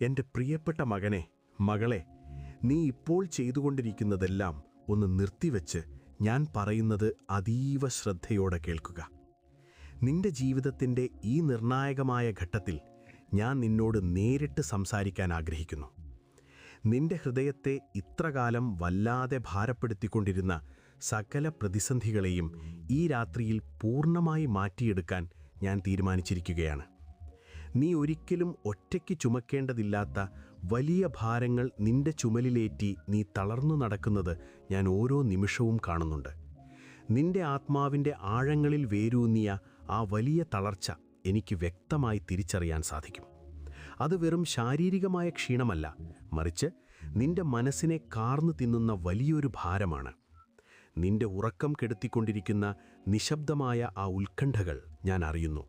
എൻ്റെ പ്രിയപ്പെട്ട മകനെ, മകളെ, നീ ഇപ്പോൾ ചെയ്തുകൊണ്ടിരിക്കുന്നതെല്ലാം ഒന്ന് നിർത്തിവെച്ച് ഞാൻ പറയുന്നത് അതീവ ശ്രദ്ധയോടെ കേൾക്കുക. നിന്റെ ജീവിതത്തിൻ്റെ ഈ നിർണായകമായ ഘട്ടത്തിൽ ഞാൻ നിന്നോട് നേരിട്ട് സംസാരിക്കാൻ ആഗ്രഹിക്കുന്നു. നിന്റെ ഹൃദയത്തെ ഇത്രകാലം വല്ലാതെ ഭാരപ്പെടുത്തിക്കൊണ്ടിരുന്ന സകല പ്രതിസന്ധികളെയും ഈ രാത്രിയിൽ പൂർണ്ണമായി മാറ്റിയെടുക്കാൻ ഞാൻ തീരുമാനിച്ചിരിക്കുകയാണ്. നീ ഒരിക്കലും ഒറ്റയ്ക്ക് ചുമക്കേണ്ടതില്ലാത്ത വലിയ ഭാരങ്ങൾ നിന്റെ ചുമലിലേറ്റി നീ തളർന്നു നടക്കുന്നത് ഞാൻ ഓരോ നിമിഷവും കാണുന്നുണ്ട്. നിന്റെ ആത്മാവിൻ്റെ ആഴങ്ങളിൽ വേരൂന്നിയ ആ വലിയ തളർച്ച എനിക്ക് വ്യക്തമായി തിരിച്ചറിയാൻ സാധിക്കും. അത് വെറും ശാരീരികമായ ക്ഷീണമല്ല, മറിച്ച് നിന്റെ മനസ്സിനെ കാർന്നു തിന്നുന്ന വലിയൊരു ഭാരമാണ്. നിന്റെ ഉറക്കം കെടുത്തിക്കൊണ്ടിരിക്കുന്ന നിശബ്ദമായ ആ ഉത്കണ്ഠകൾ ഞാൻ അറിയുന്നു.